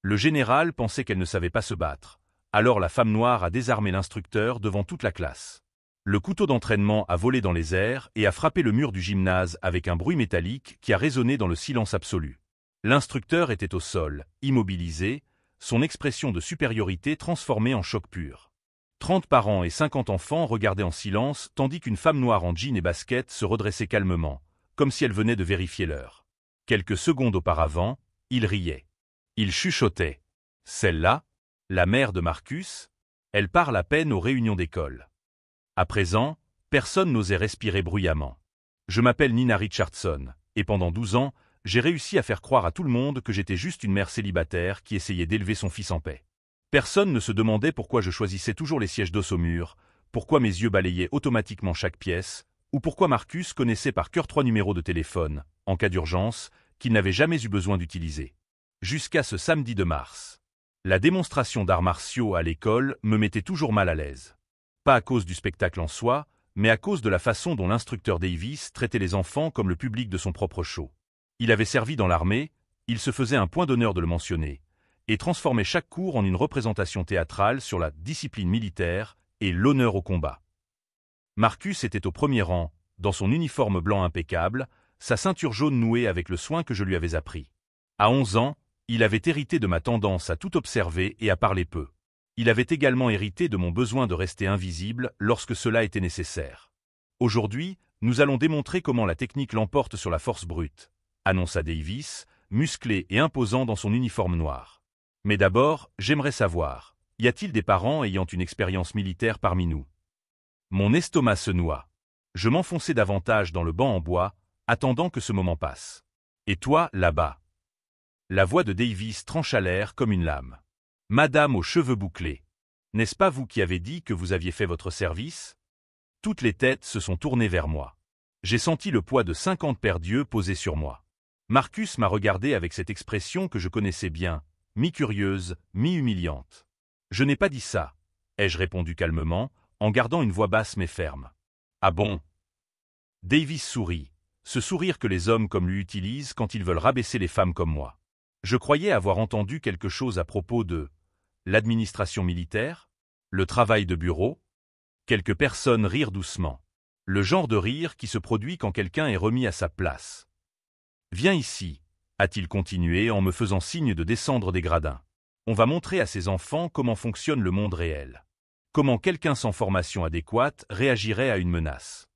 Le général pensait qu'elle ne savait pas se battre. Alors la femme noire a désarmé l'instructeur devant toute la classe. Le couteau d'entraînement a volé dans les airs et a frappé le mur du gymnase avec un bruit métallique qui a résonné dans le silence absolu. L'instructeur était au sol, immobilisé, son expression de supériorité transformée en choc pur. 30 parents et 50 enfants regardaient en silence tandis qu'une femme noire en jean et basket se redressait calmement, comme si elle venait de vérifier l'heure. Quelques secondes auparavant, il riait. Il chuchotait. Celle-là, la mère de Marcus, elle parle à peine aux réunions d'école. À présent, personne n'osait respirer bruyamment. Je m'appelle Nina Richardson, et pendant 12 ans, j'ai réussi à faire croire à tout le monde que j'étais juste une mère célibataire qui essayait d'élever son fils en paix. Personne ne se demandait pourquoi je choisissais toujours les sièges d'os au mur, pourquoi mes yeux balayaient automatiquement chaque pièce, ou pourquoi Marcus connaissait par cœur 3 numéros de téléphone, en cas d'urgence, qu'il n'avait jamais eu besoin d'utiliser. Jusqu'à ce samedi de mars. La démonstration d'arts martiaux à l'école me mettait toujours mal à l'aise. Pas à cause du spectacle en soi, mais à cause de la façon dont l'instructeur Davis traitait les enfants comme le public de son propre show. Il avait servi dans l'armée, il se faisait un point d'honneur de le mentionner, et transformait chaque cours en une représentation théâtrale sur la discipline militaire et l'honneur au combat. Marcus était au premier rang, dans son uniforme blanc impeccable, sa ceinture jaune nouée avec le soin que je lui avais appris. À 11 ans, il avait hérité de ma tendance à tout observer et à parler peu. Il avait également hérité de mon besoin de rester invisible lorsque cela était nécessaire. Aujourd'hui, nous allons démontrer comment la technique l'emporte sur la force brute, annonça Davis, musclé et imposant dans son uniforme noir. Mais d'abord, j'aimerais savoir, y a-t-il des parents ayant une expérience militaire parmi nous? Mon estomac se noua. Je m'enfonçais davantage dans le banc en bois, attendant que ce moment passe. Et toi, là-bas? La voix de Davis trancha l'air comme une lame. Madame aux cheveux bouclés. N'est-ce pas vous qui avez dit que vous aviez fait votre service? Toutes les têtes se sont tournées vers moi. J'ai senti le poids de 50 paires d'yeux posés sur moi. Marcus m'a regardé avec cette expression que je connaissais bien, mi-curieuse, mi-humiliante. Je n'ai pas dit ça, ai-je répondu calmement, en gardant une voix basse mais ferme. Ah bon? Davis sourit, ce sourire que les hommes comme lui utilisent quand ils veulent rabaisser les femmes comme moi. Je croyais avoir entendu quelque chose à propos de l'administration militaire, le travail de bureau. Quelques personnes rirent doucement. Le genre de rire qui se produit quand quelqu'un est remis à sa place. Viens ici, a-t-il continué en me faisant signe de descendre des gradins. On va montrer à ces enfants comment fonctionne le monde réel. Comment quelqu'un sans formation adéquate réagirait à une menace.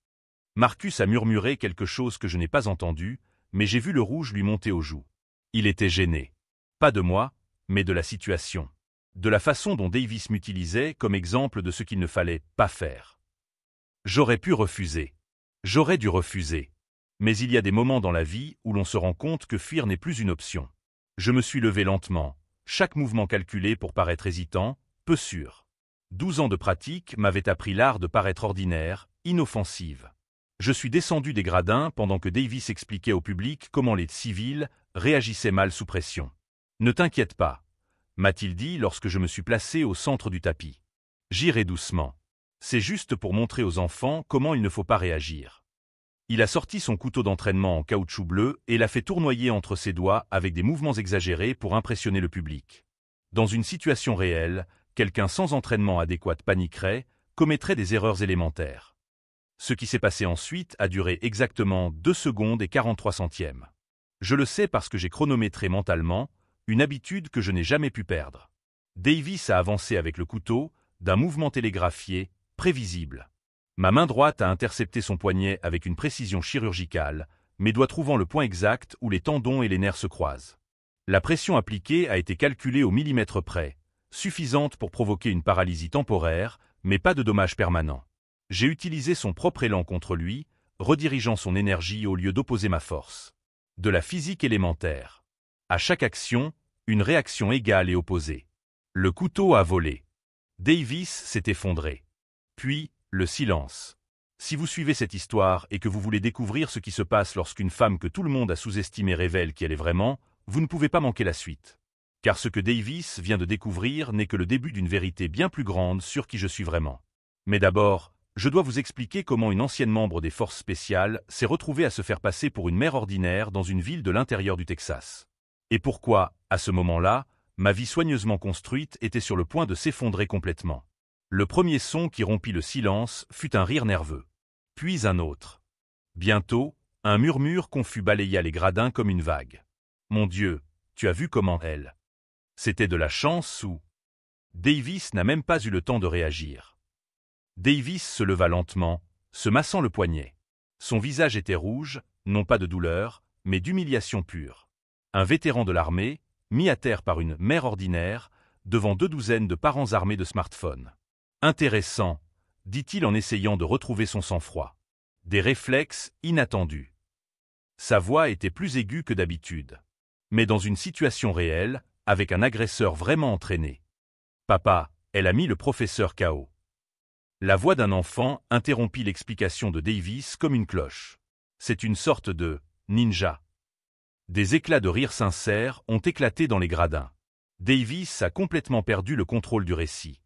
Marcus a murmuré quelque chose que je n'ai pas entendu, mais j'ai vu le rouge lui monter aux joues. Il était gêné. Pas de moi, mais de la situation. De la façon dont Davis m'utilisait comme exemple de ce qu'il ne fallait pas faire. J'aurais pu refuser. J'aurais dû refuser. Mais il y a des moments dans la vie où l'on se rend compte que fuir n'est plus une option. Je me suis levé lentement, chaque mouvement calculé pour paraître hésitant, peu sûr. 12 ans de pratique m'avaient appris l'art de paraître ordinaire, inoffensive. Je suis descendu des gradins pendant que Davis expliquait au public comment les civils réagissaient mal sous pression. « Ne t'inquiète pas », m'a-t-il dit lorsque je me suis placé au centre du tapis. J'irai doucement. C'est juste pour montrer aux enfants comment il ne faut pas réagir. Il a sorti son couteau d'entraînement en caoutchouc bleu et l'a fait tournoyer entre ses doigts avec des mouvements exagérés pour impressionner le public. Dans une situation réelle, quelqu'un sans entraînement adéquat paniquerait, commettrait des erreurs élémentaires. Ce qui s'est passé ensuite a duré exactement 2 secondes et 43 centièmes. Je le sais parce que j'ai chronométré mentalement, une habitude que je n'ai jamais pu perdre. Davis a avancé avec le couteau, d'un mouvement télégraphié, prévisible. Ma main droite a intercepté son poignet avec une précision chirurgicale, mes doigts trouvant le point exact où les tendons et les nerfs se croisent. La pression appliquée a été calculée au millimètre près, suffisante pour provoquer une paralysie temporaire, mais pas de dommages permanents. J'ai utilisé son propre élan contre lui, redirigeant son énergie au lieu d'opposer ma force. De la physique élémentaire. À chaque action, une réaction égale et opposée. Le couteau a volé. Davis s'est effondré. Puis, le silence. Si vous suivez cette histoire et que vous voulez découvrir ce qui se passe lorsqu'une femme que tout le monde a sous-estimée révèle qui elle est vraiment, vous ne pouvez pas manquer la suite. Car ce que Davis vient de découvrir n'est que le début d'une vérité bien plus grande sur qui je suis vraiment. Mais d'abord, je dois vous expliquer comment une ancienne membre des forces spéciales s'est retrouvée à se faire passer pour une mère ordinaire dans une ville de l'intérieur du Texas. Et pourquoi, à ce moment-là, ma vie soigneusement construite était sur le point de s'effondrer complètement. Le premier son qui rompit le silence fut un rire nerveux. Puis un autre. Bientôt, un murmure confus balaya les gradins comme une vague. « Mon Dieu, tu as vu comment elle… » C'était de la chance ou… Davis n'a même pas eu le temps de réagir. Davis se leva lentement, se massant le poignet. Son visage était rouge, non pas de douleur, mais d'humiliation pure. Un vétéran de l'armée, mis à terre par une mère ordinaire, devant 2 douzaines de parents armés de smartphones. Intéressant, dit-il en essayant de retrouver son sang-froid. Des réflexes inattendus. Sa voix était plus aiguë que d'habitude. Mais dans une situation réelle, avec un agresseur vraiment entraîné. Papa, elle a mis le professeur KO. La voix d'un enfant interrompit l'explication de Davis comme une cloche. C'est une sorte de ninja. Des éclats de rire sincères ont éclaté dans les gradins. Davis a complètement perdu le contrôle du récit.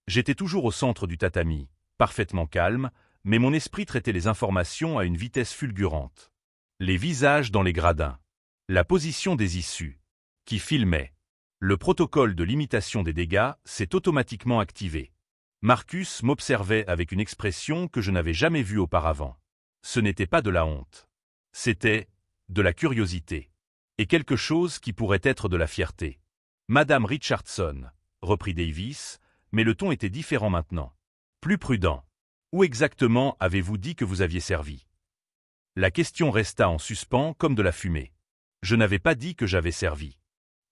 J'étais toujours au centre du tatami, parfaitement calme, mais mon esprit traitait les informations à une vitesse fulgurante. Les visages dans les gradins. La position des issues. Qui filmait. Le protocole de limitation des dégâts s'est automatiquement activé. Marcus m'observait avec une expression que je n'avais jamais vue auparavant. Ce n'était pas de la honte. C'était de la curiosité. Et quelque chose qui pourrait être de la fierté. « Madame Richardson », reprit Davis, mais le ton était différent maintenant. Plus prudent. Où exactement avez-vous dit que vous aviez servi? La question resta en suspens comme de la fumée. Je n'avais pas dit que j'avais servi.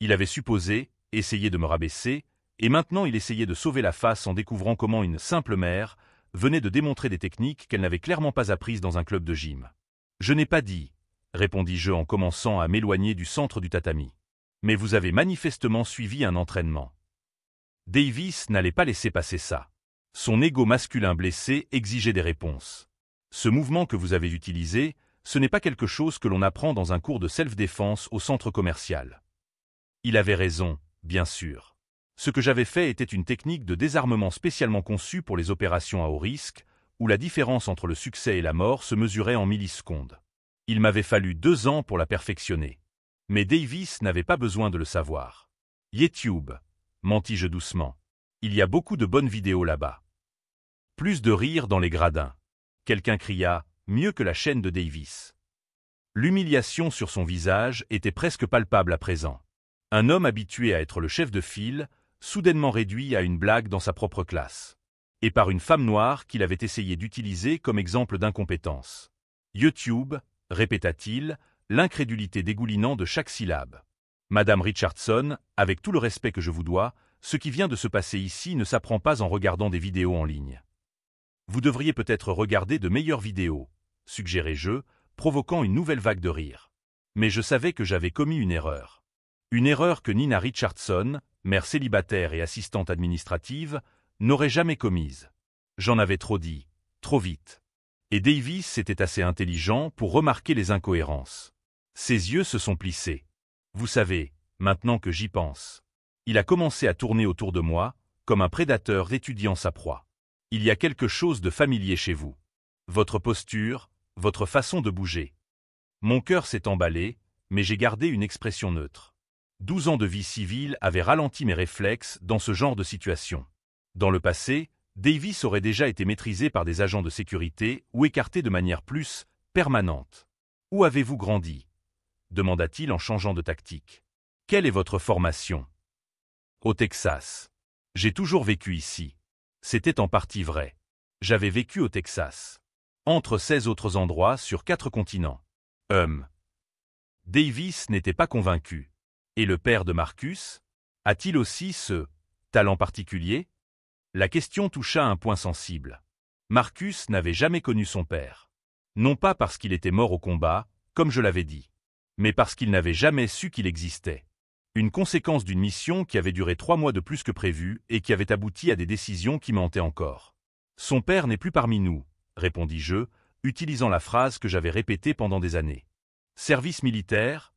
Il avait supposé, essayé de me rabaisser, et maintenant il essayait de sauver la face en découvrant comment une simple mère venait de démontrer des techniques qu'elle n'avait clairement pas apprises dans un club de gym. « Je n'ai pas dit, » répondis-je en commençant à m'éloigner du centre du tatami. « Mais vous avez manifestement suivi un entraînement. » Davis n'allait pas laisser passer ça. Son ego masculin blessé exigeait des réponses. « Ce mouvement que vous avez utilisé, ce n'est pas quelque chose que l'on apprend dans un cours de self-défense au centre commercial. » Il avait raison, bien sûr. Ce que j'avais fait était une technique de désarmement spécialement conçue pour les opérations à haut risque, où la différence entre le succès et la mort se mesurait en millisecondes. Il m'avait fallu 2 ans pour la perfectionner. Mais Davis n'avait pas besoin de le savoir. « YouTube », mentis-je doucement. « Il y a beaucoup de bonnes vidéos là-bas. » Plus de rire dans les gradins. Quelqu'un cria « Mieux que la chaîne de Davis ». L'humiliation sur son visage était presque palpable à présent. Un homme habitué à être le chef de file, soudainement réduit à une blague dans sa propre classe. Et par une femme noire qu'il avait essayé d'utiliser comme exemple d'incompétence. « YouTube », répéta-t-il, l'incrédulité dégoulinant de chaque syllabe. « Madame Richardson, avec tout le respect que je vous dois, ce qui vient de se passer ici ne s'apprend pas en regardant des vidéos en ligne. Vous devriez peut-être regarder de meilleures vidéos, suggérai-je, provoquant une nouvelle vague de rire. Mais je savais que j'avais commis une erreur. Une erreur que Nina Richardson, mère célibataire et assistante administrative, n'aurait jamais commise. J'en avais trop dit, trop vite. Et Davis était assez intelligent pour remarquer les incohérences. Ses yeux se sont plissés. Vous savez, maintenant que j'y pense. Il a commencé à tourner autour de moi, comme un prédateur étudiant sa proie. Il y a quelque chose de familier chez vous. Votre posture, votre façon de bouger. Mon cœur s'est emballé, mais j'ai gardé une expression neutre. 12 ans de vie civile avaient ralenti mes réflexes dans ce genre de situation. Dans le passé, Davis aurait déjà été maîtrisé par des agents de sécurité ou écarté de manière plus permanente. « Où avez-vous grandi ?» demanda-t-il en changeant de tactique. « Quelle est votre formation ?»« Au Texas. J'ai toujours vécu ici. » C'était en partie vrai. J'avais vécu au Texas. Entre 16 autres endroits sur 4 continents. Davis n'était pas convaincu. Et le père de Marcus? A-t-il aussi ce talent particulier? La question toucha un point sensible. Marcus n'avait jamais connu son père. Non pas parce qu'il était mort au combat, comme je l'avais dit, mais parce qu'il n'avait jamais su qu'il existait. Une conséquence d'une mission qui avait duré 3 mois de plus que prévu et qui avait abouti à des décisions qui me hantaient encore. « Son père n'est plus parmi nous », répondis-je, utilisant la phrase que j'avais répétée pendant des années. « Service militaire ?»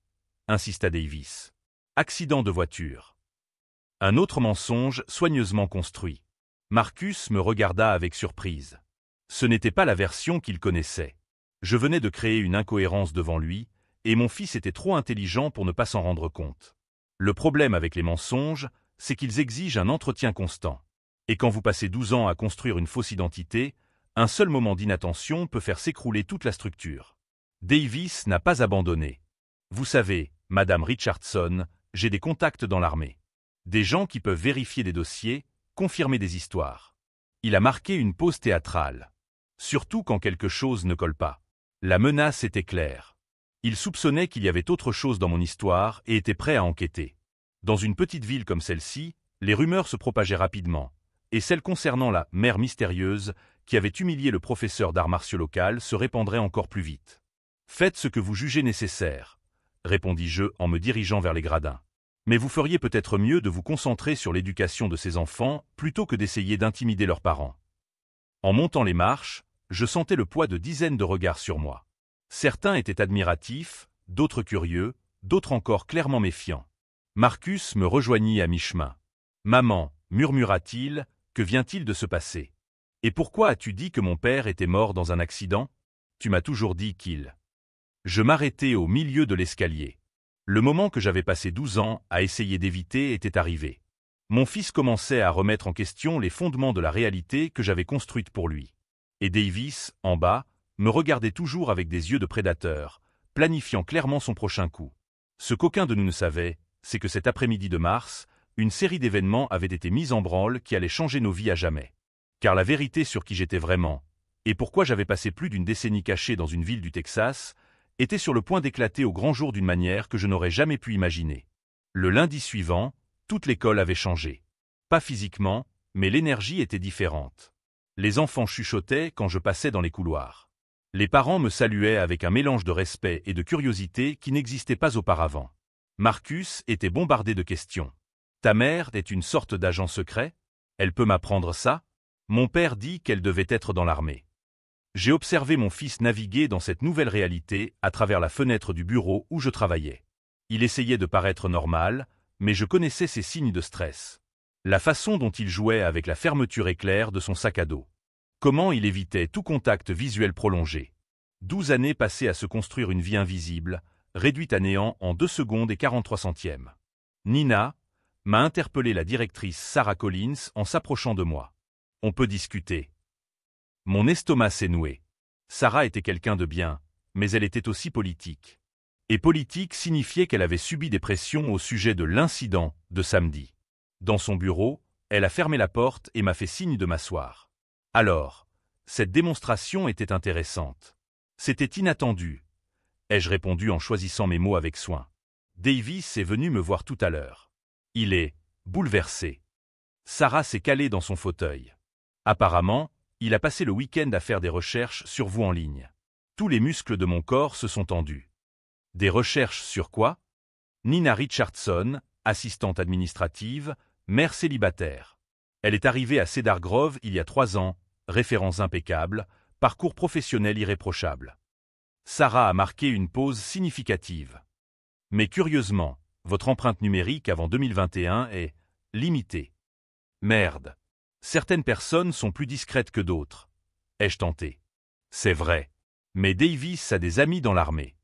insista Davis. « Accident de voiture. » Un autre mensonge soigneusement construit. Marcus me regarda avec surprise. Ce n'était pas la version qu'il connaissait. Je venais de créer une incohérence devant lui, et mon fils était trop intelligent pour ne pas s'en rendre compte. Le problème avec les mensonges, c'est qu'ils exigent un entretien constant. Et quand vous passez 12 ans à construire une fausse identité, un seul moment d'inattention peut faire s'écrouler toute la structure. Davis n'a pas abandonné. Vous savez, Madame Richardson, j'ai des contacts dans l'armée. Des gens qui peuvent vérifier des dossiers, confirmer des histoires. Il a marqué une pause théâtrale. Surtout quand quelque chose ne colle pas. La menace était claire. Il soupçonnait qu'il y avait autre chose dans mon histoire et était prêt à enquêter. Dans une petite ville comme celle-ci, les rumeurs se propageaient rapidement, et celles concernant la mère mystérieuse qui avait humilié le professeur d'arts martiaux local se répandraient encore plus vite. « Faites ce que vous jugez nécessaire », répondis-je en me dirigeant vers les gradins. « Mais vous feriez peut-être mieux de vous concentrer sur l'éducation de ces enfants plutôt que d'essayer d'intimider leurs parents. » En montant les marches, je sentais le poids de dizaines de regards sur moi. Certains étaient admiratifs, d'autres curieux, d'autres encore clairement méfiants. Marcus me rejoignit à mi-chemin. « Maman, murmura-t-il, que vient-il de se passer? Et pourquoi as-tu dit que mon père était mort dans un accident? Tu m'as toujours dit qu'il... » Je m'arrêtai au milieu de l'escalier. Le moment que j'avais passé 12 ans à essayer d'éviter était arrivé. Mon fils commençait à remettre en question les fondements de la réalité que j'avais construite pour lui. Et Davis, en bas, me regardait toujours avec des yeux de prédateur, planifiant clairement son prochain coup. Ce qu'aucun de nous ne savait, c'est que cet après-midi de mars, une série d'événements avait été mise en branle qui allait changer nos vies à jamais. Car la vérité sur qui j'étais vraiment, et pourquoi j'avais passé plus d'une décennie caché dans une ville du Texas, était sur le point d'éclater au grand jour d'une manière que je n'aurais jamais pu imaginer. Le lundi suivant, toute l'école avait changé. Pas physiquement, mais l'énergie était différente. Les enfants chuchotaient quand je passais dans les couloirs. Les parents me saluaient avec un mélange de respect et de curiosité qui n'existait pas auparavant. Marcus était bombardé de questions. « Ta mère est une sorte d'agent secret? Elle peut m'apprendre ça? Mon père dit qu'elle devait être dans l'armée. » J'ai observé mon fils naviguer dans cette nouvelle réalité à travers la fenêtre du bureau où je travaillais. Il essayait de paraître normal, mais je connaissais ses signes de stress. La façon dont il jouait avec la fermeture éclair de son sac à dos. Comment il évitait tout contact visuel prolongé. 12 années passées à se construire une vie invisible, réduite à néant en 2 secondes et 43 centièmes. Nina, m'a interpellé la directrice Sarah Collins en s'approchant de moi. On peut discuter. Mon estomac s'est noué. Sarah était quelqu'un de bien, mais elle était aussi politique. Et politique signifiait qu'elle avait subi des pressions au sujet de l'incident de samedi. Dans son bureau, elle a fermé la porte et m'a fait signe de m'asseoir. Alors, cette démonstration était intéressante. C'était inattendu, ai-je répondu en choisissant mes mots avec soin. Davis est venu me voir tout à l'heure. Il est bouleversé. Sarah s'est calée dans son fauteuil. Apparemment, il a passé le week-end à faire des recherches sur vous en ligne. Tous les muscles de mon corps se sont tendus. Des recherches sur quoi? Nina Richardson, assistante administrative, mère célibataire. Elle est arrivée à Cedar Grove il y a 3 ans, référence impeccable, parcours professionnel irréprochable. Sarah a marqué une pause significative. Mais curieusement, votre empreinte numérique avant 2021 est limitée. Merde. Certaines personnes sont plus discrètes que d'autres. Ai-je tenté? C'est vrai. Mais Davis a des amis dans l'armée.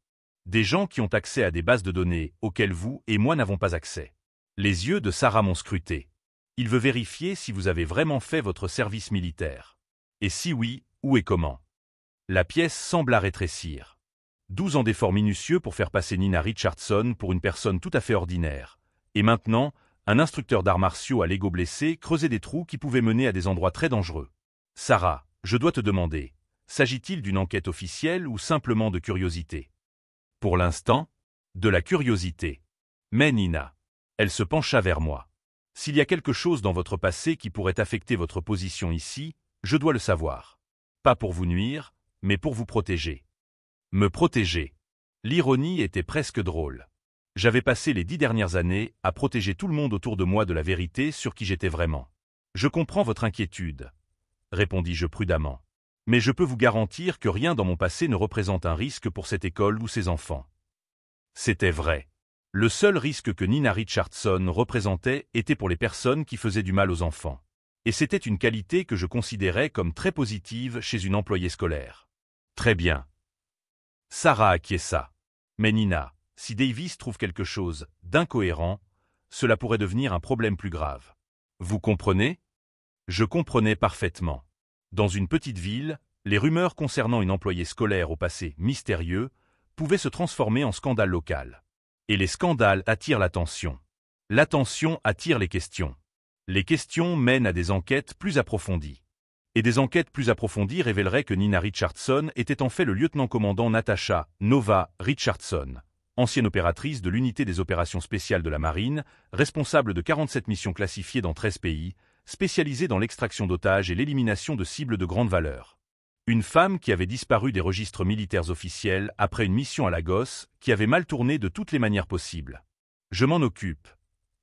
Des gens qui ont accès à des bases de données auxquelles vous et moi n'avons pas accès. Les yeux de Sarah m'ont scruté. Il veut vérifier si vous avez vraiment fait votre service militaire. Et si oui, où et comment? La pièce sembla rétrécir. 12 ans d'efforts minutieux pour faire passer Nina Richardson pour une personne tout à fait ordinaire. Et maintenant, un instructeur d'arts martiaux à l'ego blessé creusait des trous qui pouvaient mener à des endroits très dangereux. Sarah, je dois te demander, s'agit-il d'une enquête officielle ou simplement de curiosité? Pour l'instant, de la curiosité. Mais Nina, elle se pencha vers moi. S'il y a quelque chose dans votre passé qui pourrait affecter votre position ici, je dois le savoir. Pas pour vous nuire, mais pour vous protéger. Me protéger. L'ironie était presque drôle. J'avais passé les 10 dernières années à protéger tout le monde autour de moi de la vérité sur qui j'étais vraiment. Je comprends votre inquiétude, répondis-je prudemment. Mais je peux vous garantir que rien dans mon passé ne représente un risque pour cette école ou ses enfants. C'était vrai. Le seul risque que Nina Richardson représentait était pour les personnes qui faisaient du mal aux enfants. Et c'était une qualité que je considérais comme très positive chez une employée scolaire. Très bien. Sarah acquiesça. Mais Nina, si Davis trouve quelque chose d'incohérent, cela pourrait devenir un problème plus grave. Vous comprenez? Je comprenais parfaitement. Dans une petite ville, les rumeurs concernant une employée scolaire au passé mystérieux pouvaient se transformer en scandale local. Et les scandales attirent l'attention. L'attention attire les questions. Les questions mènent à des enquêtes plus approfondies. Et des enquêtes plus approfondies révéleraient que Nina Richardson était en fait le lieutenant-commandant Natasha Nova Richardson, ancienne opératrice de l'unité des opérations spéciales de la marine, responsable de 47 missions classifiées dans 13 pays, spécialisée dans l'extraction d'otages et l'élimination de cibles de grande valeur. Une femme qui avait disparu des registres militaires officiels après une mission à Lagos qui avait mal tourné de toutes les manières possibles. Je m'en occupe,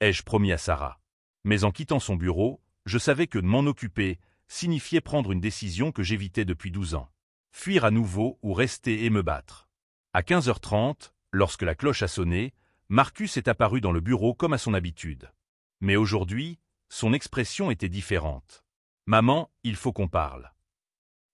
ai-je promis à Sarah. Mais en quittant son bureau, je savais que m'en occuper signifiait prendre une décision que j'évitais depuis 12 ans. Fuir à nouveau ou rester et me battre. À 15h30, lorsque la cloche a sonné, Marcus est apparu dans le bureau comme à son habitude. Mais aujourd'hui, son expression était différente. « Maman, il faut qu'on parle. »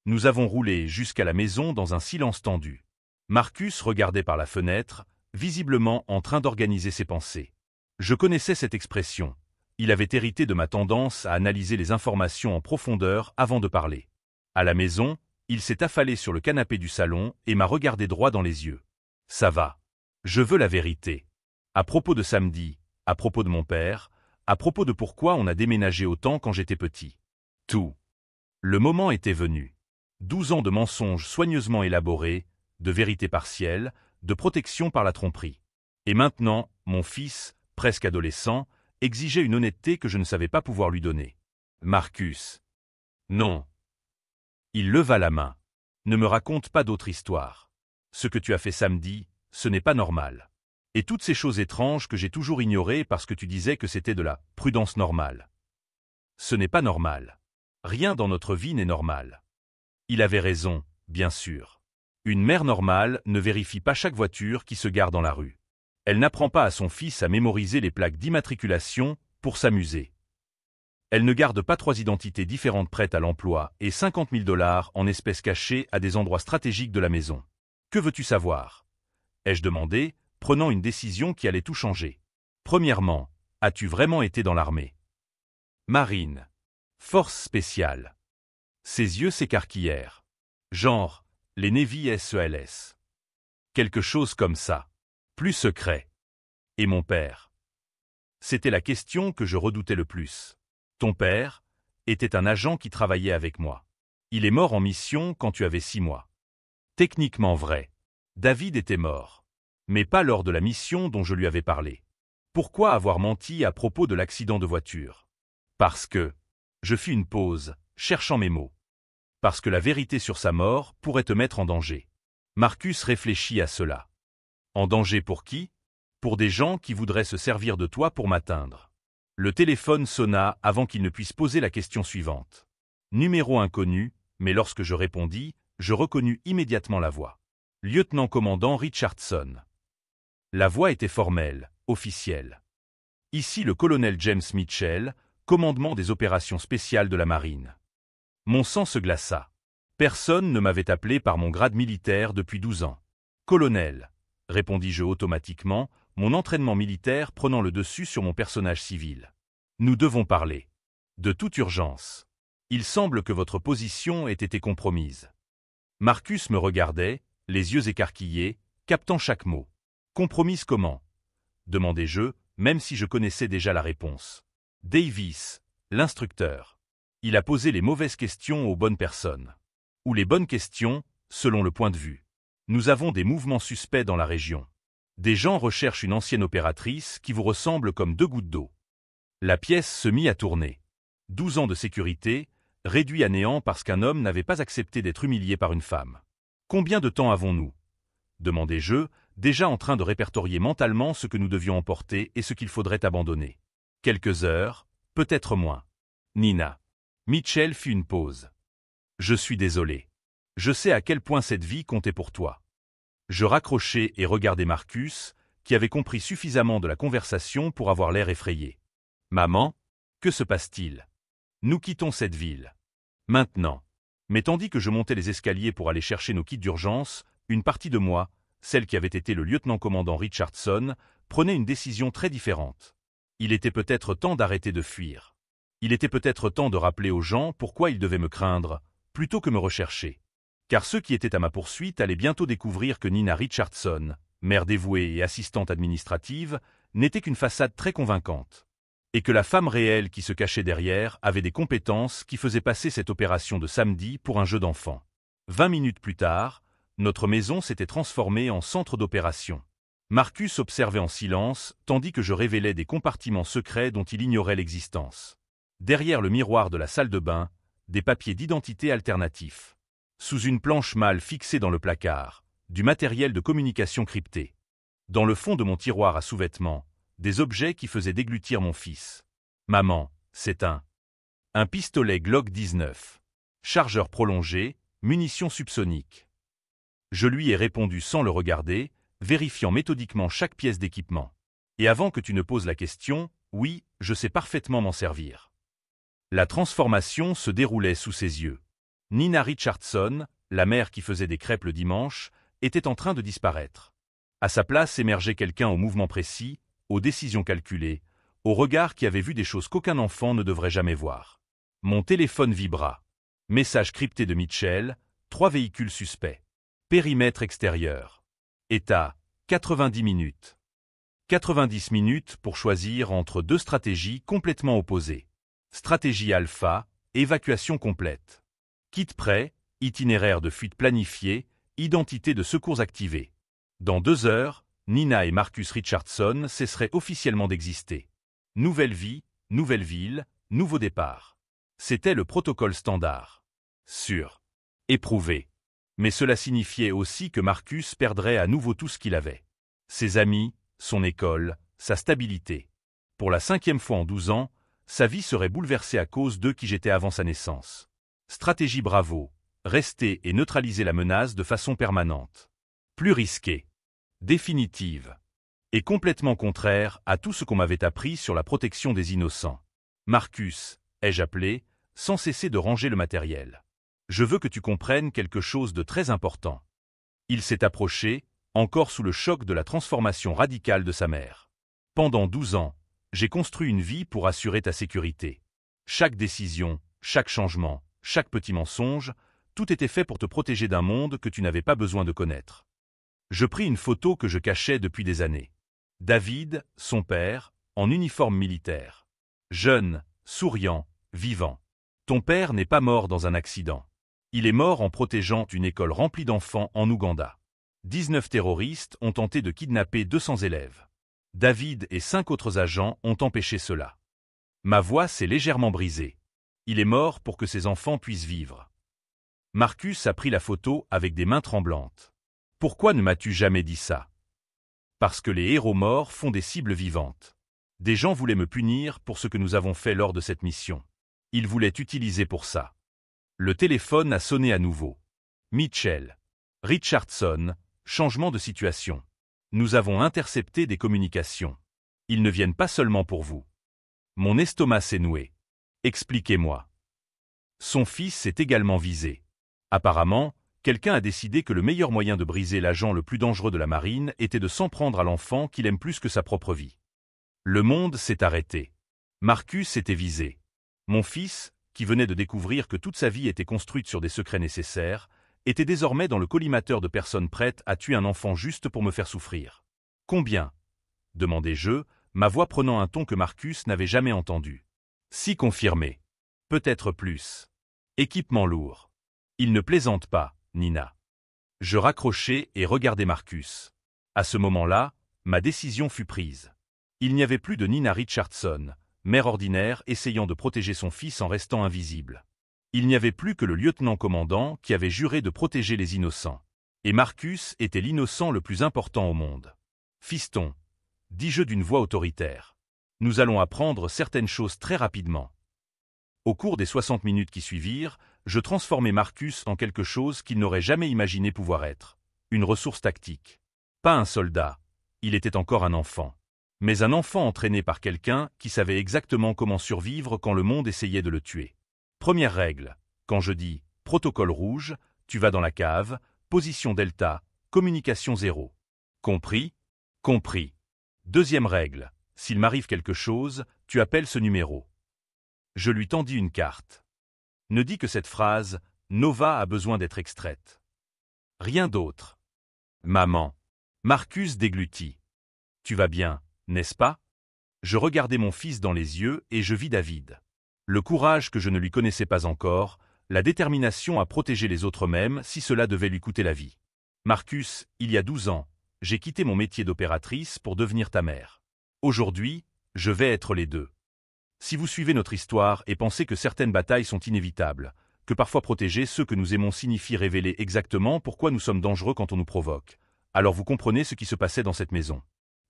Nous avons roulé jusqu'à la maison dans un silence tendu. Marcus regardait par la fenêtre, visiblement en train d'organiser ses pensées. Je connaissais cette expression. Il avait hérité de ma tendance à analyser les informations en profondeur avant de parler. À la maison, il s'est affalé sur le canapé du salon et m'a regardé droit dans les yeux. « Ça va. Je veux la vérité. À propos de samedi, à propos de mon père, à propos de pourquoi on a déménagé autant quand j'étais petit. Tout. » Le moment était venu. 12 ans de mensonges soigneusement élaborés, de vérité partielle, de protection par la tromperie. Et maintenant, mon fils, presque adolescent, exigeait une honnêteté que je ne savais pas pouvoir lui donner. Marcus. Non. Il leva la main. Ne me raconte pas d'autre histoire. Ce que tu as fait samedi, ce n'est pas normal. Et toutes ces choses étranges que j'ai toujours ignorées parce que tu disais que c'était de la prudence normale. Ce n'est pas normal. Rien dans notre vie n'est normal. Il avait raison, bien sûr. Une mère normale ne vérifie pas chaque voiture qui se gare dans la rue. Elle n'apprend pas à son fils à mémoriser les plaques d'immatriculation pour s'amuser. Elle ne garde pas 3 identités différentes prêtes à l'emploi et 50 000 $ en espèces cachées à des endroits stratégiques de la maison. Que veux-tu savoir? Ai-je demandé, prenant une décision qui allait tout changer. Premièrement, as-tu vraiment été dans l'armée? Marine. Force spéciale. Ses yeux s'écarquillèrent. Genre, les Navy SELS. Quelque chose comme ça. Plus secret. Et mon père? C'était la question que je redoutais le plus. Ton père était un agent qui travaillait avec moi. Il est mort en mission quand tu avais 6 mois. Techniquement vrai. David était mort. Mais pas lors de la mission dont je lui avais parlé. Pourquoi avoir menti à propos de l'accident de voiture? Parce que... Je fis une pause, cherchant mes mots. Parce que la vérité sur sa mort pourrait te mettre en danger. Marcus réfléchit à cela. En danger pour qui? Pour des gens qui voudraient se servir de toi pour m'atteindre. Le téléphone sonna avant qu'il ne puisse poser la question suivante. Numéro inconnu, mais lorsque je répondis, je reconnus immédiatement la voix. Lieutenant-commandant Richardson. La voix était formelle, officielle. Ici le colonel James Mitchell, commandement des opérations spéciales de la marine. Mon sang se glaça. Personne ne m'avait appelé par mon grade militaire depuis 12 ans. Colonel, répondis-je automatiquement, mon entraînement militaire prenant le dessus sur mon personnage civil. Nous devons parler. De toute urgence. Il semble que votre position ait été compromise. Marcus me regardait, les yeux écarquillés, captant chaque mot. Compromise comment? Demandai-je, même si je connaissais déjà la réponse. Davis, l'instructeur. Il a posé les mauvaises questions aux bonnes personnes. Ou les bonnes questions, selon le point de vue. Nous avons des mouvements suspects dans la région. Des gens recherchent une ancienne opératrice qui vous ressemble comme 2 gouttes d'eau. La pièce se mit à tourner. 12 ans de sécurité, réduit à néant parce qu'un homme n'avait pas accepté d'être humilié par une femme. Combien de temps avons-nous? Demandai-je, déjà en train de répertorier mentalement ce que nous devions emporter et ce qu'il faudrait abandonner. Quelques heures, peut-être moins. Nina. Mitchell fit une pause. Je suis désolé. Je sais à quel point cette vie comptait pour toi. Je raccrochai et regardai Marcus, qui avait compris suffisamment de la conversation pour avoir l'air effrayé. Maman, que se passe-t-il? Nous quittons cette ville. Maintenant. Mais tandis que je montais les escaliers pour aller chercher nos kits d'urgence, une partie de moi, celle qui avait été le lieutenant-commandant Richardson, prenait une décision très différente. Il était peut-être temps d'arrêter de fuir. Il était peut-être temps de rappeler aux gens pourquoi ils devaient me craindre, plutôt que me rechercher. Car ceux qui étaient à ma poursuite allaient bientôt découvrir que Nina Richardson, mère dévouée et assistante administrative, n'était qu'une façade très convaincante. Et que la femme réelle qui se cachait derrière avait des compétences qui faisaient passer cette opération de samedi pour un jeu d'enfant. 20 minutes plus tard, notre maison s'était transformée en centre d'opération. Marcus observait en silence, tandis que je révélais des compartiments secrets dont il ignorait l'existence. Derrière le miroir de la salle de bain, des papiers d'identité alternatifs. Sous une planche mâle fixée dans le placard, du matériel de communication crypté. Dans le fond de mon tiroir à sous-vêtements, des objets qui faisaient déglutir mon fils. Maman, c'est un pistolet Glock 19. Chargeur prolongé, munitions subsoniques. Je lui ai répondu sans le regarder, vérifiant méthodiquement chaque pièce d'équipement. Et avant que tu ne poses la question, oui, je sais parfaitement m'en servir. La transformation se déroulait sous ses yeux. Nina Richardson, la mère qui faisait des crêpes le dimanche, était en train de disparaître. À sa place émergeait quelqu'un au mouvement précis, aux décisions calculées, au regard qui avait vu des choses qu'aucun enfant ne devrait jamais voir. Mon téléphone vibra. Message crypté de Mitchell, 3 véhicules suspects. Périmètre extérieur. État, 90 minutes. 90 minutes pour choisir entre 2 stratégies complètement opposées. Stratégie alpha, évacuation complète. Kit prêt, itinéraire de fuite planifié, identité de secours activée. Dans 2 heures, Nina et Marcus Richardson cesseraient officiellement d'exister. Nouvelle vie, nouvelle ville, nouveau départ. C'était le protocole standard. Sûr. Éprouvé. Mais cela signifiait aussi que Marcus perdrait à nouveau tout ce qu'il avait. Ses amis, son école, sa stabilité. Pour la 5e fois en 12 ans, sa vie serait bouleversée à cause d'eux qui j'étais avant sa naissance. Stratégie Bravo. Rester et neutraliser la menace de façon permanente. Plus risquée. Définitive. Et complètement contraire à tout ce qu'on m'avait appris sur la protection des innocents. Marcus, ai-je appelé, sans cesser de ranger le matériel. Je veux que tu comprennes quelque chose de très important. Il s'est approché, encore sous le choc de la transformation radicale de sa mère. Pendant 12 ans, j'ai construit une vie pour assurer ta sécurité. Chaque décision, chaque changement, chaque petit mensonge, tout était fait pour te protéger d'un monde que tu n'avais pas besoin de connaître. Je pris une photo que je cachais depuis des années. David, son père, en uniforme militaire. Jeune, souriant, vivant. Ton père n'est pas mort dans un accident. Il est mort en protégeant une école remplie d'enfants en Ouganda. 19 terroristes ont tenté de kidnapper 200 élèves. David et 5 autres agents ont empêché cela. Ma voix s'est légèrement brisée. Il est mort pour que ses enfants puissent vivre. Marcus a pris la photo avec des mains tremblantes. Pourquoi ne m'as-tu jamais dit ça? Parce que les héros morts font des cibles vivantes. Des gens voulaient me punir pour ce que nous avons fait lors de cette mission. Ils voulaient t'utiliser pour ça. Le téléphone a sonné à nouveau. Mitchell. Richardson, changement de situation. Nous avons intercepté des communications. Ils ne viennent pas seulement pour vous. Mon estomac s'est noué. Expliquez-moi. Son fils est également visé. Apparemment, quelqu'un a décidé que le meilleur moyen de briser l'agent le plus dangereux de la marine était de s'en prendre à l'enfant qu'il aime plus que sa propre vie. Le monde s'est arrêté. Marcus était visé. Mon fils, qui venait de découvrir que toute sa vie était construite sur des secrets nécessaires, était désormais dans le collimateur de personnes prêtes à tuer un enfant juste pour me faire souffrir. Combien? Demandai-je, ma voix prenant un ton que Marcus n'avait jamais entendu. 6 confirmés. Peut-être plus. Équipement lourd. Il ne plaisante pas, Nina. Je raccrochai et regardai Marcus. À ce moment-là, ma décision fut prise. Il n'y avait plus de Nina Richardson, mère ordinaire essayant de protéger son fils en restant invisible. Il n'y avait plus que le lieutenant-commandant qui avait juré de protéger les innocents. Et Marcus était l'innocent le plus important au monde. Fiston, dis-je d'une voix autoritaire. Nous allons apprendre certaines choses très rapidement. Au cours des 60 minutes qui suivirent, je transformai Marcus en quelque chose qu'il n'aurait jamais imaginé pouvoir être. Une ressource tactique. Pas un soldat. Il était encore un enfant. Mais un enfant entraîné par quelqu'un qui savait exactement comment survivre quand le monde essayait de le tuer. Première règle. Quand je dis « protocole rouge », tu vas dans la cave, position delta, communication 0. Compris? Compris. Deuxième règle. s'il m'arrive quelque chose, tu appelles ce numéro. » Je lui tendis une carte. Ne dis que cette phrase, Nova a besoin d'être extraite. Rien d'autre. Maman. Marcus déglutit. Tu vas bien, n'est-ce pas? Je regardai mon fils dans les yeux et je vis David. Le courage que je ne lui connaissais pas encore, la détermination à protéger les autres même si cela devait lui coûter la vie. Marcus, il y a 12 ans, j'ai quitté mon métier d'opératrice pour devenir ta mère. Aujourd'hui, je vais être les deux. Si vous suivez notre histoire et pensez que certaines batailles sont inévitables, que parfois protéger ceux que nous aimons signifie révéler exactement pourquoi nous sommes dangereux quand on nous provoque, alors vous comprenez ce qui se passait dans cette maison.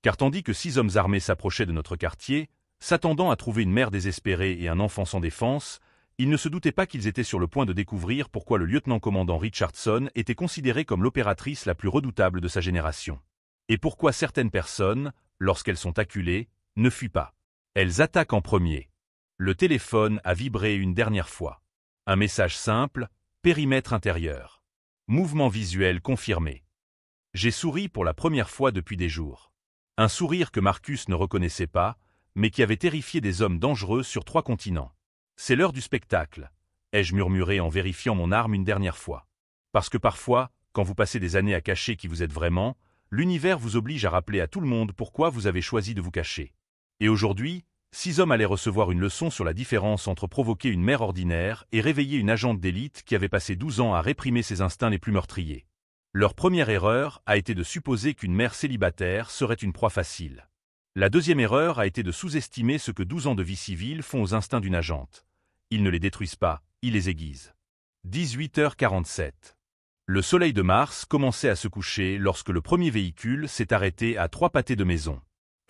Car tandis que 6 hommes armés s'approchaient de notre quartier, s'attendant à trouver une mère désespérée et un enfant sans défense, ils ne se doutaient pas qu'ils étaient sur le point de découvrir pourquoi le lieutenant-commandant Richardson était considéré comme l'opératrice la plus redoutable de sa génération. Et pourquoi certaines personnes, lorsqu'elles sont acculées, ne fuient pas. Elles attaquent en premier. Le téléphone a vibré une dernière fois. Un message simple, périmètre intérieur. Mouvement visuel confirmé. J'ai souri pour la première fois depuis des jours. Un sourire que Marcus ne reconnaissait pas, mais qui avait terrifié des hommes dangereux sur 3 continents. C'est l'heure du spectacle, ai-je murmuré en vérifiant mon arme une dernière fois. Parce que parfois, quand vous passez des années à cacher qui vous êtes vraiment, l'univers vous oblige à rappeler à tout le monde pourquoi vous avez choisi de vous cacher. Et aujourd'hui, 6 hommes allaient recevoir une leçon sur la différence entre provoquer une mère ordinaire et réveiller une agente d'élite qui avait passé 12 ans à réprimer ses instincts les plus meurtriers. Leur première erreur a été de supposer qu'une mère célibataire serait une proie facile. La deuxième erreur a été de sous-estimer ce que 12 ans de vie civile font aux instincts d'une agente. Ils ne les détruisent pas, ils les aiguisent. 18h47. Le soleil de Mars commençait à se coucher lorsque le premier véhicule s'est arrêté à 3 pâtés de maison.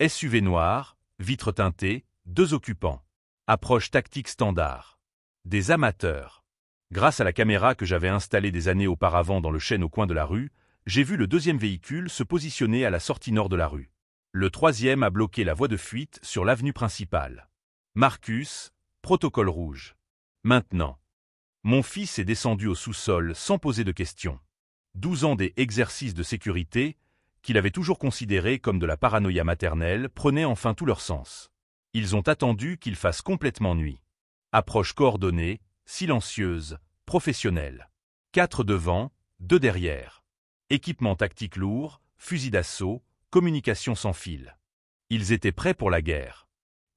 SUV noir, vitres teintées, 2 occupants. Approche tactique standard. Des amateurs. Grâce à la caméra que j'avais installée des années auparavant dans le chêne au coin de la rue, j'ai vu le deuxième véhicule se positionner à la sortie nord de la rue. Le troisième a bloqué la voie de fuite sur l'avenue principale. Marcus, protocole rouge. Maintenant. Mon fils est descendu au sous-sol sans poser de questions. 12 ans des exercices de sécurité, qu'il avait toujours considérés comme de la paranoïa maternelle, prenaient enfin tout leur sens. Ils ont attendu qu'il fasse complètement nuit. Approche coordonnée, silencieuse, professionnelle. 4 devant, 2 derrière. Équipement tactique lourd, fusil d'assaut, communication sans fil. Ils étaient prêts pour la guerre.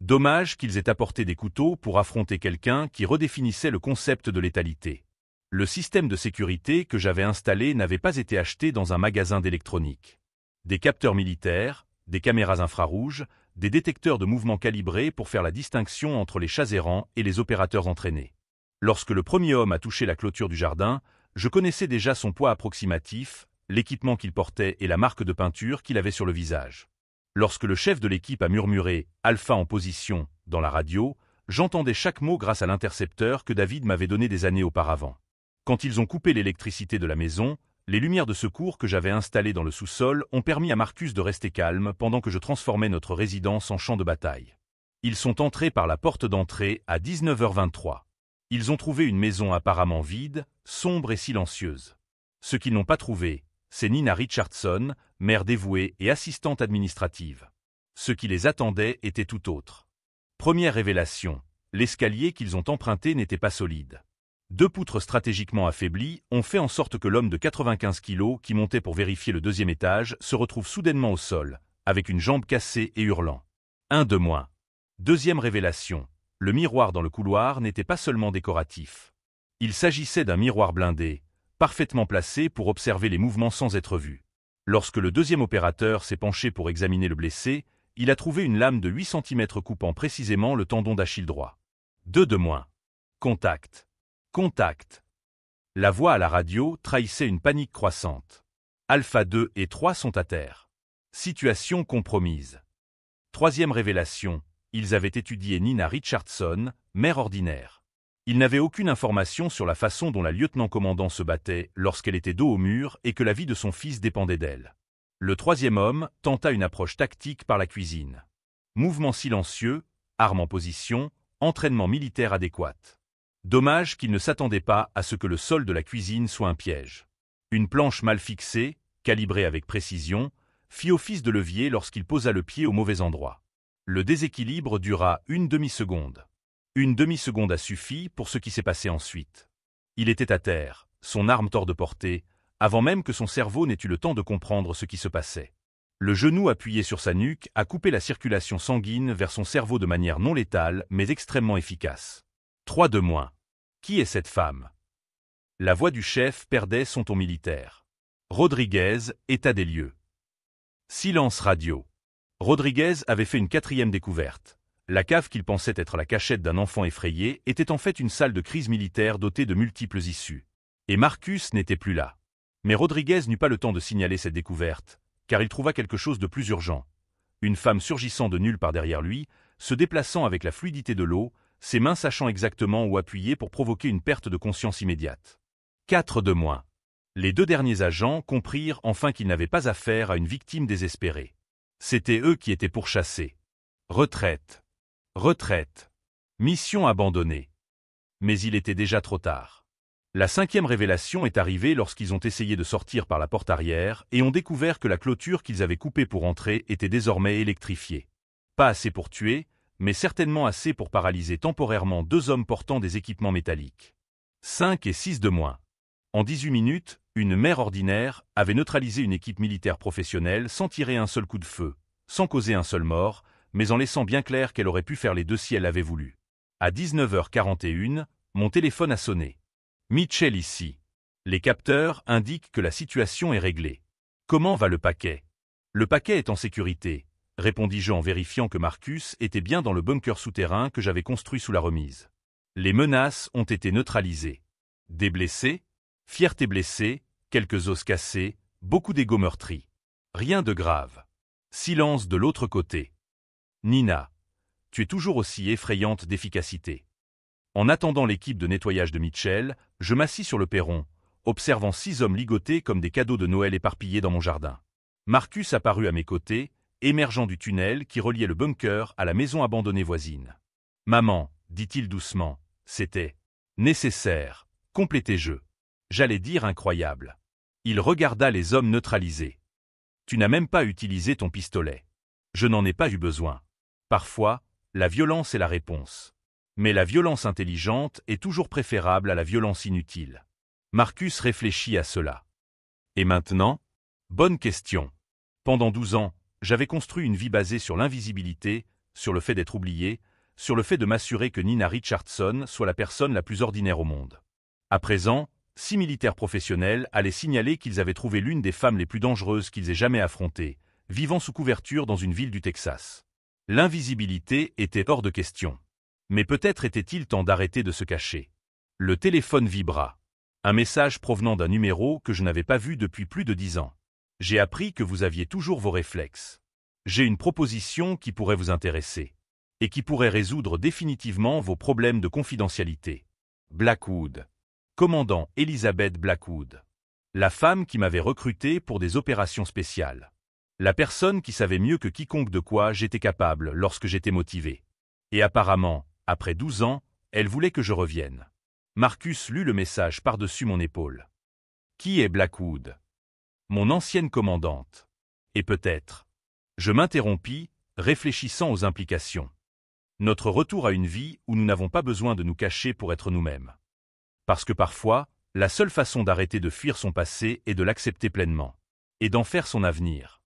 Dommage qu'ils aient apporté des couteaux pour affronter quelqu'un qui redéfinissait le concept de létalité. Le système de sécurité que j'avais installé n'avait pas été acheté dans un magasin d'électronique. Des capteurs militaires, des caméras infrarouges, des détecteurs de mouvements calibrés pour faire la distinction entre les chats errants et les opérateurs entraînés. Lorsque le premier homme a touché la clôture du jardin, je connaissais déjà son poids approximatif, l'équipement qu'il portait et la marque de peinture qu'il avait sur le visage. Lorsque le chef de l'équipe a murmuré « Alpha en position » dans la radio, j'entendais chaque mot grâce à l'intercepteur que David m'avait donné des années auparavant. Quand ils ont coupé l'électricité de la maison, les lumières de secours que j'avais installées dans le sous-sol ont permis à Marcus de rester calme pendant que je transformais notre résidence en champ de bataille. Ils sont entrés par la porte d'entrée à 19h23. Ils ont trouvé une maison apparemment vide, sombre et silencieuse. Ce qu'ils n'ont pas trouvé, c'est Nina Richardson, mère dévouée et assistante administrative. Ce qui les attendait était tout autre. Première révélation, l'escalier qu'ils ont emprunté n'était pas solide. 2 poutres stratégiquement affaiblies ont fait en sorte que l'homme de 95 kilos qui montait pour vérifier le 2e étage se retrouve soudainement au sol, avec une jambe cassée et hurlant. 1 de moins. Deuxième révélation, le miroir dans le couloir n'était pas seulement décoratif. Il s'agissait d'un miroir blindé, parfaitement placé pour observer les mouvements sans être vu. Lorsque le deuxième opérateur s'est penché pour examiner le blessé, il a trouvé une lame de 8 cm coupant précisément le tendon d'Achille droit. 2 de moins. Contact. Contact. La voix à la radio trahissait une panique croissante. Alpha 2 et 3 sont à terre. Situation compromise. Troisième révélation, ils avaient étudié Nina Richardson, mère ordinaire. Ils n'avaient aucune information sur la façon dont la lieutenant-commandant se battait lorsqu'elle était dos au mur et que la vie de son fils dépendait d'elle. Le troisième homme tenta une approche tactique par la cuisine. Mouvement silencieux, arme en position, entraînement militaire adéquat. Dommage qu'il ne s'attendait pas à ce que le sol de la cuisine soit un piège. Une planche mal fixée, calibrée avec précision, fit office de levier lorsqu'il posa le pied au mauvais endroit. Le déséquilibre dura une demi-seconde. Une demi-seconde a suffi pour ce qui s'est passé ensuite. Il était à terre, son arme hors de portée, avant même que son cerveau n'ait eu le temps de comprendre ce qui se passait. Le genou appuyé sur sa nuque a coupé la circulation sanguine vers son cerveau de manière non létale mais extrêmement efficace. 3 de moins. Qui est cette femme? La voix du chef perdait son ton militaire. Rodriguez, état des lieux. Silence radio. Rodriguez avait fait une 4e découverte. La cave qu'il pensait être la cachette d'un enfant effrayé était en fait une salle de crise militaire dotée de multiples issues. Et Marcus n'était plus là. Mais Rodriguez n'eut pas le temps de signaler cette découverte, car il trouva quelque chose de plus urgent. Une femme surgissant de nulle part derrière lui, se déplaçant avec la fluidité de l'eau, ses mains sachant exactement où appuyer pour provoquer une perte de conscience immédiate. 4 de moins. Les 2 derniers agents comprirent enfin qu'ils n'avaient pas affaire à une victime désespérée. C'étaient eux qui étaient pourchassés. Retraite. Retraite. Mission abandonnée. Mais il était déjà trop tard. La 5e révélation est arrivée lorsqu'ils ont essayé de sortir par la porte arrière et ont découvert que la clôture qu'ils avaient coupée pour entrer était désormais électrifiée. Pas assez pour tuer, mais certainement assez pour paralyser temporairement 2 hommes portant des équipements métalliques. 5 et 6 de moins. En 18 minutes, une mère ordinaire avait neutralisé une équipe militaire professionnelle sans tirer un seul coup de feu, sans causer un seul mort, mais en laissant bien clair qu'elle aurait pu faire les 2 si elle l'avait voulu. À 19h41, mon téléphone a sonné. Mitchell ici. Les capteurs indiquent que la situation est réglée. Comment va le paquet? Le paquet est en sécurité, répondis-je en vérifiant que Marcus était bien dans le bunker souterrain que j'avais construit sous la remise. Les menaces ont été neutralisées. Des blessés? Fierté blessée, quelques os cassés, beaucoup d'ego meurtris. Rien de grave. Silence de l'autre côté. Nina, tu es toujours aussi effrayante d'efficacité. En attendant l'équipe de nettoyage de Mitchell, je m'assis sur le perron, observant 6 hommes ligotés comme des cadeaux de Noël éparpillés dans mon jardin. Marcus apparut à mes côtés, émergeant du tunnel qui reliait le bunker à la maison abandonnée voisine. « Maman, dit-il doucement, c'était nécessaire, complétais-je. J'allais dire incroyable. » Il regarda les hommes neutralisés. « Tu n'as même pas utilisé ton pistolet. Je n'en ai pas eu besoin. Parfois, la violence est la réponse. Mais la violence intelligente est toujours préférable à la violence inutile. » Marcus réfléchit à cela. Et maintenant? Bonne question. Pendant 12 ans, j'avais construit une vie basée sur l'invisibilité, sur le fait d'être oublié, sur le fait de m'assurer que Nina Richardson soit la personne la plus ordinaire au monde. À présent, 6 militaires professionnels allaient signaler qu'ils avaient trouvé l'une des femmes les plus dangereuses qu'ils aient jamais affrontées, vivant sous couverture dans une ville du Texas. L'invisibilité était hors de question. Mais peut-être était-il temps d'arrêter de se cacher. Le téléphone vibra. Un message provenant d'un numéro que je n'avais pas vu depuis plus de 10 ans. J'ai appris que vous aviez toujours vos réflexes. J'ai une proposition qui pourrait vous intéresser. Et qui pourrait résoudre définitivement vos problèmes de confidentialité. Blackwood. Commandant Elizabeth Blackwood. La femme qui m'avait recruté pour des opérations spéciales. La personne qui savait mieux que quiconque de quoi j'étais capable lorsque j'étais motivé. Et apparemment, après 12 ans, elle voulait que je revienne. Marcus lut le message par-dessus mon épaule. Qui est Blackwood? Mon ancienne commandante. Et peut-être. Je m'interrompis, réfléchissant aux implications. Notre retour à une vie où nous n'avons pas besoin de nous cacher pour être nous-mêmes. Parce que parfois, la seule façon d'arrêter de fuir son passé est de l'accepter pleinement. Et d'en faire son avenir.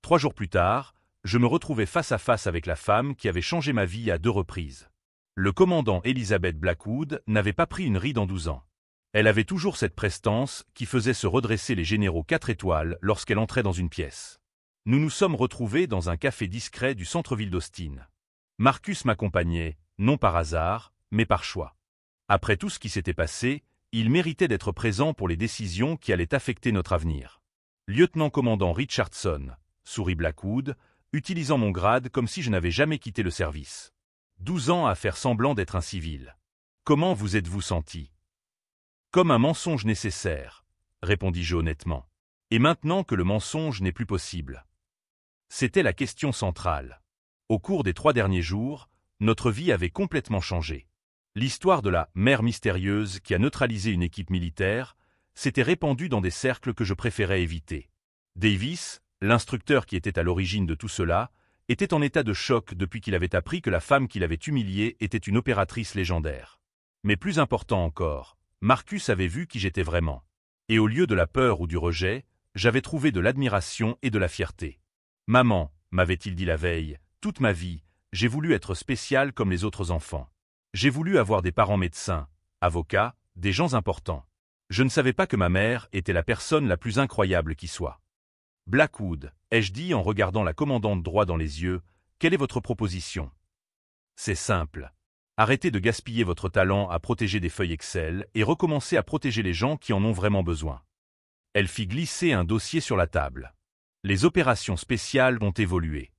3 jours plus tard, je me retrouvais face à face avec la femme qui avait changé ma vie à 2 reprises. Le commandant Elizabeth Blackwood n'avait pas pris une ride en 12 ans. Elle avait toujours cette prestance qui faisait se redresser les généraux 4 étoiles lorsqu'elle entrait dans une pièce. Nous nous sommes retrouvés dans un café discret du centre-ville d'Austin. Marcus m'accompagnait, non par hasard, mais par choix. Après tout ce qui s'était passé, il méritait d'être présent pour les décisions qui allaient affecter notre avenir. Lieutenant-commandant Richardson, sourit Blackwood, utilisant mon grade comme si je n'avais jamais quitté le service. 12 ans à faire semblant d'être un civil. Comment vous êtes-vous senti? Comme un mensonge nécessaire, répondis-je honnêtement. Et maintenant que le mensonge n'est plus possible. C'était la question centrale. Au cours des 3 derniers jours, notre vie avait complètement changé. L'histoire de la mère mystérieuse qui a neutralisé une équipe militaire s'était répandue dans des cercles que je préférais éviter. Davis, l'instructeur qui était à l'origine de tout cela, était en état de choc depuis qu'il avait appris que la femme qui l'avait humilié était une opératrice légendaire. Mais plus important encore, Marcus avait vu qui j'étais vraiment. Et au lieu de la peur ou du rejet, j'avais trouvé de l'admiration et de la fierté. « Maman », m'avait-il dit la veille, « toute ma vie, j'ai voulu être spécial comme les autres enfants. J'ai voulu avoir des parents médecins, avocats, des gens importants. Je ne savais pas que ma mère était la personne la plus incroyable qui soit. » Blackwood, ai-je dit en regardant la commandante droit dans les yeux, quelle est votre proposition? C'est simple. Arrêtez de gaspiller votre talent à protéger des feuilles Excel et recommencez à protéger les gens qui en ont vraiment besoin. Elle fit glisser un dossier sur la table. Les opérations spéciales ont évolué.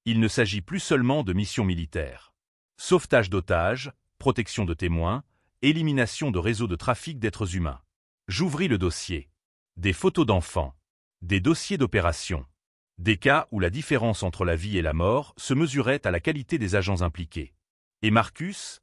Il ne s'agit plus seulement de missions militaires. Sauvetage d'otages, protection de témoins, élimination de réseaux de trafic d'êtres humains. J'ouvris le dossier. Des photos d'enfants. Des dossiers d'opération. Des cas où la différence entre la vie et la mort se mesurait à la qualité des agents impliqués. « Et Marcus »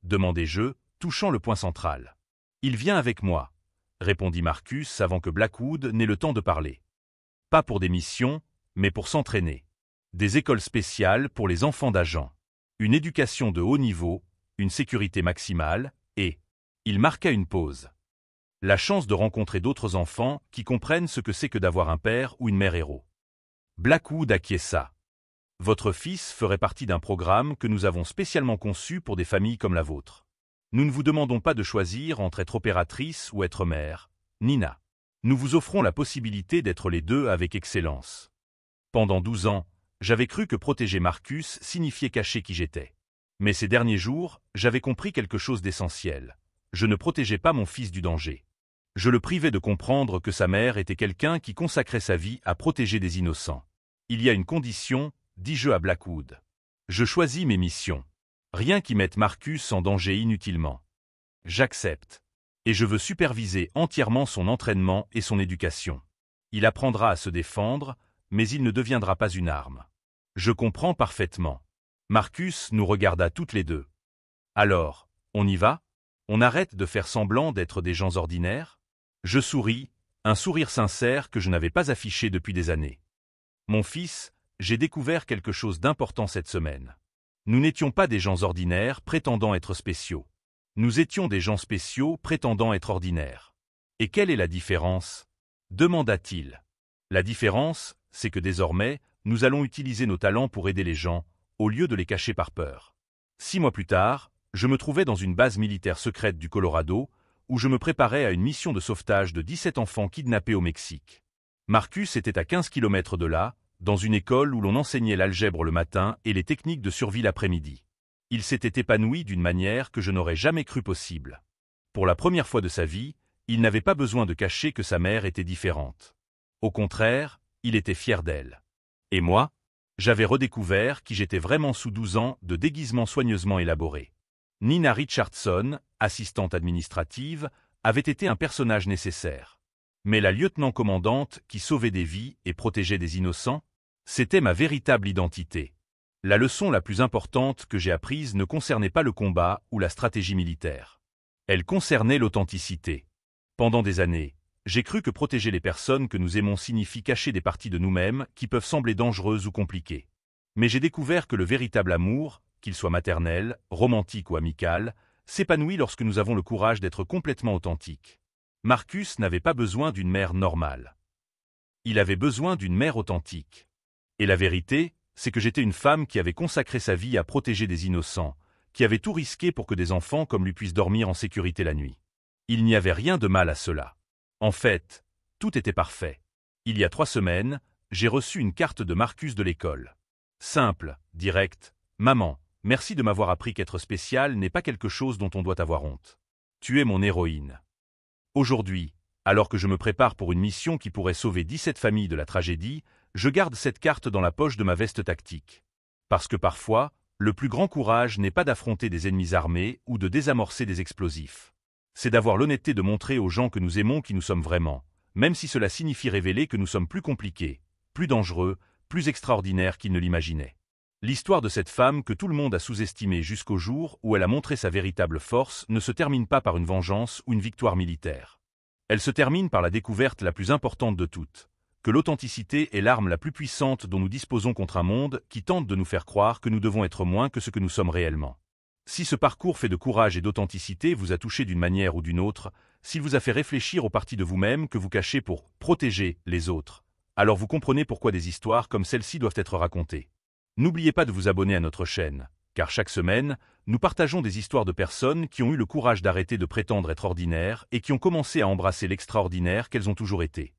demandai-je, touchant le point central. « Il vient avec moi » répondit Marcus avant que Blackwood n'ait le temps de parler. « Pas pour des missions, mais pour s'entraîner. Des écoles spéciales pour les enfants d'agents. Une éducation de haut niveau, une sécurité maximale, et… » Il marqua une pause. « La chance de rencontrer d'autres enfants qui comprennent ce que c'est que d'avoir un père ou une mère héros. » Blackwood acquiesça. « Votre fils ferait partie d'un programme que nous avons spécialement conçu pour des familles comme la vôtre. Nous ne vous demandons pas de choisir entre être opératrice ou être mère, Nina. Nous vous offrons la possibilité d'être les deux avec excellence. » Pendant 12 ans, j'avais cru que protéger Marcus signifiait cacher qui j'étais. Mais ces derniers jours, j'avais compris quelque chose d'essentiel. Je ne protégeais pas mon fils du danger. Je le privais de comprendre que sa mère était quelqu'un qui consacrait sa vie à protéger des innocents. Il y a une condition, dis-je à Blackwood. Je choisis mes missions. Rien qui mette Marcus en danger inutilement. J'accepte. Et je veux superviser entièrement son entraînement et son éducation. Il apprendra à se défendre, mais il ne deviendra pas une arme. Je comprends parfaitement. Marcus nous regarda toutes les deux. Alors, on y va? On arrête de faire semblant d'être des gens ordinaires? Je souris, un sourire sincère que je n'avais pas affiché depuis des années. Mon fils, j'ai découvert quelque chose d'important cette semaine. Nous n'étions pas des gens ordinaires prétendant être spéciaux. Nous étions des gens spéciaux prétendant être ordinaires. Et quelle est la différence? Demanda-t-il. La différence, c'est que désormais, nous allons utiliser nos talents pour aider les gens, au lieu de les cacher par peur. 6 mois plus tard, je me trouvais dans une base militaire secrète du Colorado, où je me préparais à une mission de sauvetage de 17 enfants kidnappés au Mexique. Marcus était à 15 km de là, dans une école où l'on enseignait l'algèbre le matin et les techniques de survie l'après-midi. Il s'était épanoui d'une manière que je n'aurais jamais cru possible. Pour la première fois de sa vie, il n'avait pas besoin de cacher que sa mère était différente. Au contraire, il était fier d'elle. Et moi? J'avais redécouvert qui j'étais vraiment sous 12 ans de déguisement soigneusement élaboré. Nina Richardson, assistante administrative, avait été un personnage nécessaire. Mais la lieutenant-commandante qui sauvait des vies et protégeait des innocents, c'était ma véritable identité. La leçon la plus importante que j'ai apprise ne concernait pas le combat ou la stratégie militaire. Elle concernait l'authenticité. Pendant des années, j'ai cru que protéger les personnes que nous aimons signifie cacher des parties de nous-mêmes qui peuvent sembler dangereuses ou compliquées. Mais j'ai découvert que le véritable amour, qu'il soit maternel, romantique ou amical, s'épanouit lorsque nous avons le courage d'être complètement authentiques. Marcus n'avait pas besoin d'une mère normale. Il avait besoin d'une mère authentique. Et la vérité, c'est que j'étais une femme qui avait consacré sa vie à protéger des innocents, qui avait tout risqué pour que des enfants comme lui puissent dormir en sécurité la nuit. Il n'y avait rien de mal à cela. En fait, tout était parfait. Il y a 3 semaines, j'ai reçu une carte de Marcus de l'école. Simple, direct. Maman, merci de m'avoir appris qu'être spécial n'est pas quelque chose dont on doit avoir honte. Tu es mon héroïne. Aujourd'hui, alors que je me prépare pour une mission qui pourrait sauver 17 familles de la tragédie, je garde cette carte dans la poche de ma veste tactique. Parce que parfois, le plus grand courage n'est pas d'affronter des ennemis armés ou de désamorcer des explosifs. C'est d'avoir l'honnêteté de montrer aux gens que nous aimons qui nous sommes vraiment, même si cela signifie révéler que nous sommes plus compliqués, plus dangereux, plus extraordinaires qu'ils ne l'imaginaient. L'histoire de cette femme que tout le monde a sous-estimée jusqu'au jour où elle a montré sa véritable force ne se termine pas par une vengeance ou une victoire militaire. Elle se termine par la découverte la plus importante de toutes. que l'authenticité est l'arme la plus puissante dont nous disposons contre un monde qui tente de nous faire croire que nous devons être moins que ce que nous sommes réellement. Si ce parcours fait de courage et d'authenticité vous a touché d'une manière ou d'une autre, s'il vous a fait réfléchir aux parties de vous-même que vous cachez pour protéger les autres, alors vous comprenez pourquoi des histoires comme celle-ci doivent être racontées. N'oubliez pas de vous abonner à notre chaîne, car chaque semaine, nous partageons des histoires de personnes qui ont eu le courage d'arrêter de prétendre être ordinaires et qui ont commencé à embrasser l'extraordinaire qu'elles ont toujours été.